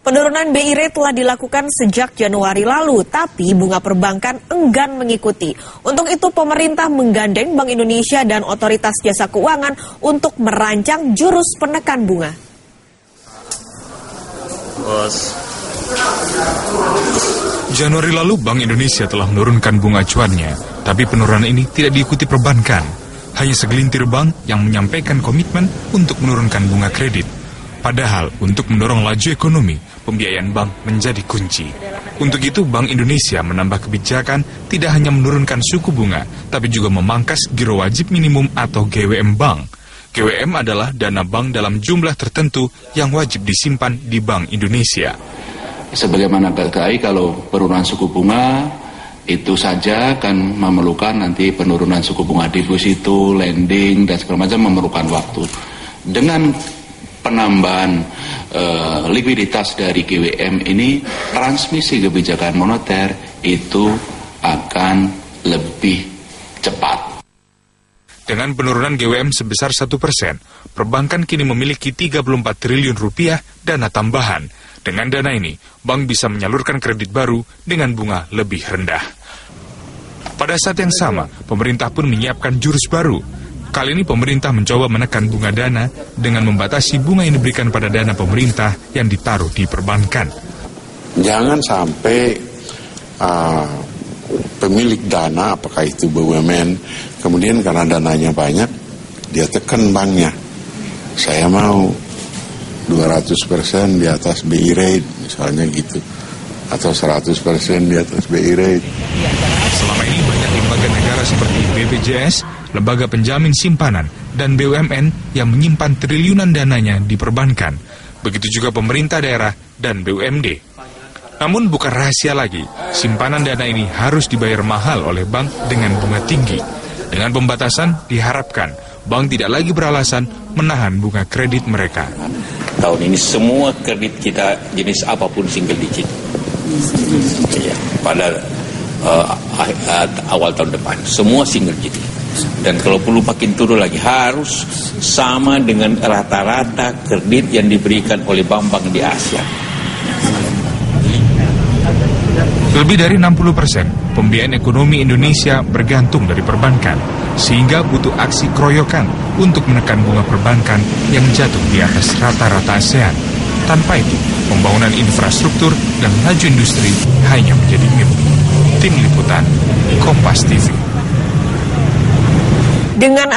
Penurunan BI rate telah dilakukan sejak Januari lalu, tapi bunga perbankan enggan mengikuti. Untuk itu, pemerintah menggandeng Bank Indonesia dan Otoritas Jasa Keuangan untuk merancang jurus penekan bunga. Januari lalu, Bank Indonesia telah menurunkan bunga acuannya, tapi penurunan ini tidak diikuti perbankan. Hanya segelintir bank yang menyampaikan komitmen untuk menurunkan bunga kredit. Padahal, untuk mendorong laju ekonomi, pembiayaan bank menjadi kunci. Untuk itu, Bank Indonesia menambah kebijakan tidak hanya menurunkan suku bunga, tapi juga memangkas giro wajib minimum atau GWM bank. GWM adalah dana bank dalam jumlah tertentu yang wajib disimpan di Bank Indonesia. Sebagaimana KKI, kalau penurunan suku bunga itu saja kan memerlukan nanti penurunan suku bunga deposito, lending, dan segala macam memerlukan waktu. Dengan penambahan likuiditas dari GWM ini, transmisi kebijakan moneter itu akan lebih cepat. Dengan penurunan GWM sebesar 1%, perbankan kini memiliki 34 triliun rupiah dana tambahan. Dengan dana ini, bank bisa menyalurkan kredit baru dengan bunga lebih rendah. Pada saat yang sama, pemerintah pun menyiapkan jurus baru. Kali ini pemerintah mencoba menekan bunga dana dengan membatasi bunga yang diberikan pada dana pemerintah yang ditaruh di perbankan. Jangan sampai pemilik dana, apakah itu BUMN, kemudian karena dananya banyak, dia tekan banknya. Saya mau 200% di atas BI rate, misalnya gitu. Atau 100% di atas BI rate. Selama ini banyak lembaga negara seperti BPJS, lembaga penjamin simpanan, dan BUMN yang menyimpan triliunan dananya di perbankan. Begitu juga pemerintah daerah dan BUMD. Namun bukan rahasia lagi, simpanan dana ini harus dibayar mahal oleh bank dengan bunga tinggi. Dengan pembatasan, diharapkan bank tidak lagi beralasan menahan bunga kredit mereka. Tahun ini semua kredit kita jenis apapun single digit. Ya, pada awal tahun depan, semua single digit. Dan kalau perlu makin turun lagi, harus sama dengan rata-rata kredit yang diberikan oleh bank-bank di Asia. Lebih dari 60% pembiayaan ekonomi Indonesia bergantung dari perbankan, sehingga butuh aksi keroyokan untuk menekan bunga perbankan yang jatuh di atas rata-rata ASEAN. Tanpa itu, pembangunan infrastruktur dan laju industri hanya menjadi mimpi. Tim Liputan, Kompas TV. Dengan